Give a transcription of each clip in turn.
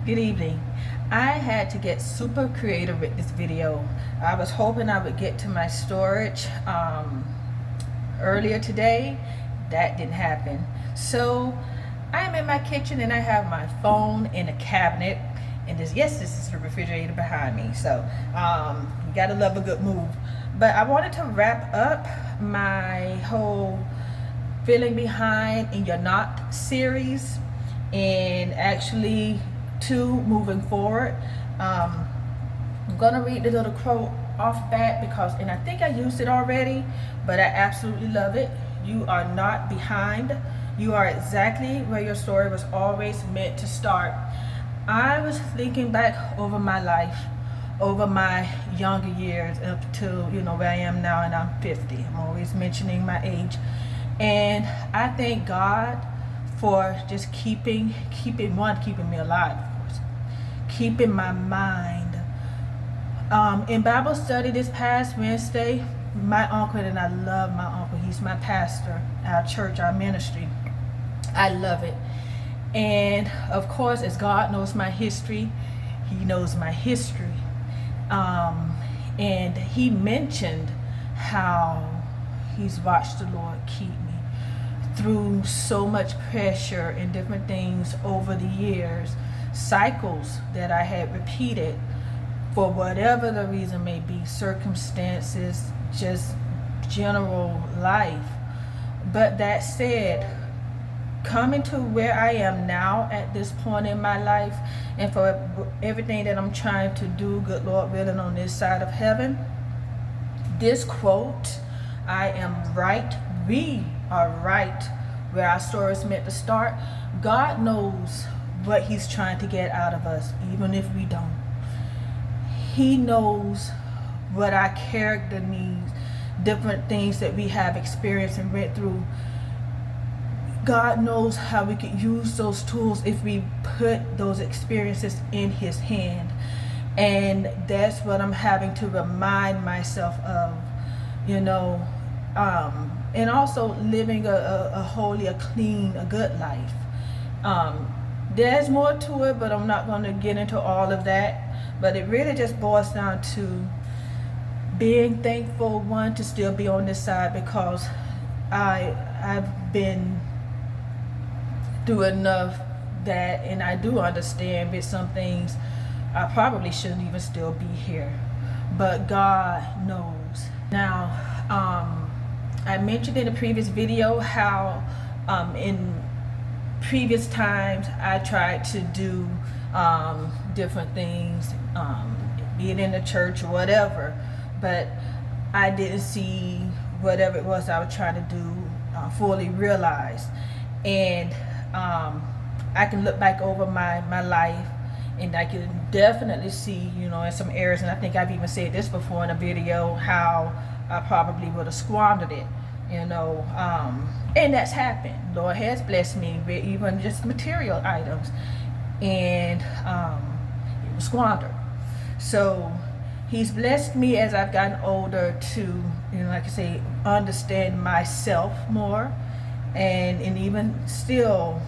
Good evening. I had to get super creative with this video. I was hoping I would get to my storage earlier today. That didn't happen. So I'm in my kitchen and I have my phone in a cabinet. And this is the refrigerator behind me. So you gotta love a good move. But I wanted to wrap up my whole Feeling Behind in Your Knot series and actually moving forward. I'm gonna read the little quote off that and I think I used it already, but I absolutely love it. You are not behind. You are exactly where your story was always meant to start. I was thinking back over my life, over my younger years up to where I am now, and I'm 50. I'm always mentioning my age, and I thank God for just keeping me alive, of course, keeping my mind. In Bible study this past Wednesday, my uncle, and I love my uncle, he's my pastor, our church, our ministry. I love it. And of course, as God knows my history, he knows my history. And he mentioned how he's watched the Lord keep me through so much pressure and different things over the years, cycles that I had repeated for whatever the reason may be, circumstances, just general life. But that said, coming to where I am now at this point in my life, and for everything that I'm trying to do, good Lord willing, on this side of heaven, this quote, I am right, we are right where our story is meant to start. God knows what he's trying to get out of us, even if we don't. He knows what our character needs, different things that we have experienced and went through. God knows how we could use those tools if we put those experiences in his hand. And that's what I'm having to remind myself of, and also living a holy, a clean, a good life. There's more to it, but I'm not going to get into all of that. But it really just boils down to being thankful, one, to still be on this side, because I've been through enough that, and I do understand with some things I probably shouldn't even still be here, but God knows. Now, I mentioned in the previous video how in previous times I tried to do different things, be it in the church or whatever, but I didn't see whatever it was I was trying to do fully realized. And I can look back over my life, and I can definitely see, in some areas, and I think I've even said this before in a video, how I probably would have squandered it, and that's happened. Lord has blessed me with even just material items, and it was squandered. So he's blessed me as I've gotten older to, like I say, understand myself more, and even still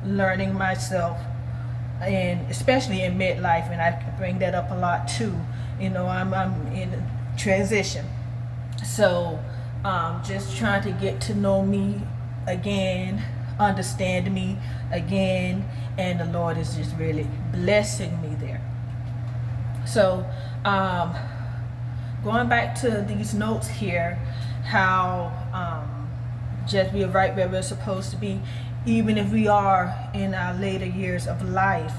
learning myself, and especially in midlife, and I bring that up a lot too. I'm in transition, so just trying to get to know me again, understand me again, and the Lord is just really blessing me there. So going back to these notes here, how just we are right where we're supposed to be, even if we are in our later years of life.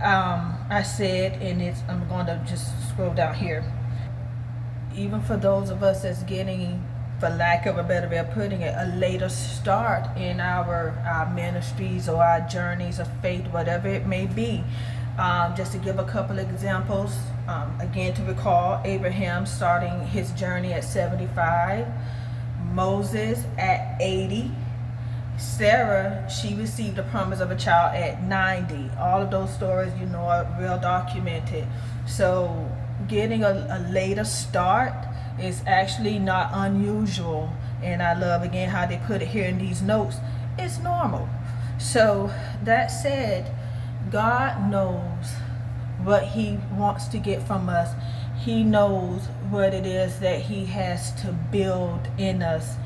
I said, and I'm going to just scroll down here, even for those of us that's getting, for lack of a better way of putting it, a later start in our ministries or our journeys of faith, whatever it may be. Just to give a couple of examples, again, to recall, Abraham starting his journey at 75, Moses at 80, Sarah, she received the promise of a child at 90. All of those stories, are well documented. So getting a later start is actually not unusual. And I love, again, how they put it here in these notes. It's normal. So that said, God knows what he wants to get from us. He knows what it is that he has to build in us,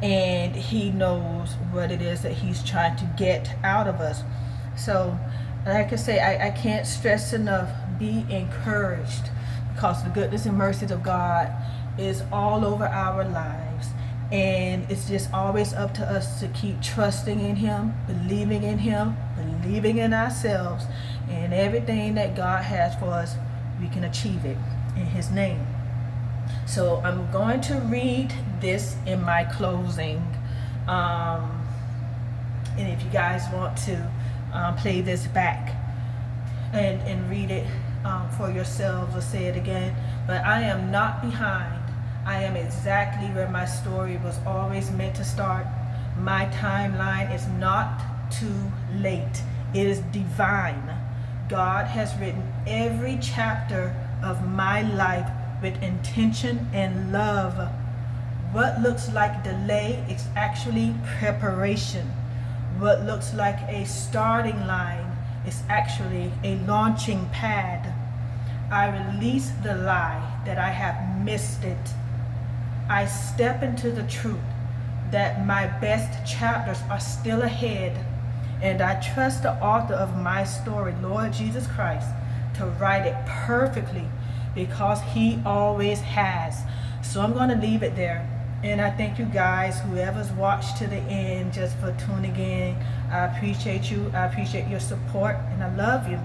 and he knows what it is that he's trying to get out of us. So like I say, I can't stress enough, be encouraged, because the goodness and mercies of God is all over our lives. And it's just always up to us to keep trusting in him, believing in ourselves, and everything that God has for us, we can achieve it in his name. So I'm going to read this in my closing. And if you guys want to play this back and read it for yourselves or say it again. But I am not behind. I am exactly where my story was always meant to start. My timeline is not too late. It is divine. God has written every chapter of my life with intention and love. What looks like delay is actually preparation. What looks like a starting line is actually a launching pad. I release the lie that I have missed it. I step into the truth that my best chapters are still ahead, and I trust the author of my story, Lord Jesus Christ, to write it perfectly, because he always has. So I'm going to leave it there. And I thank you guys, whoever's watched to the end, just for tuning in. I appreciate you. I appreciate your support, and I love you.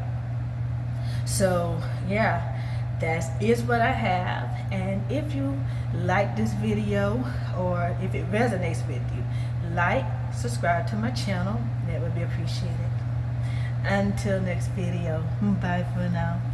So yeah, that is what I have. And if you like this video, or if it resonates with you, like, subscribe to my channel. That would be appreciated. Until next video, bye for now.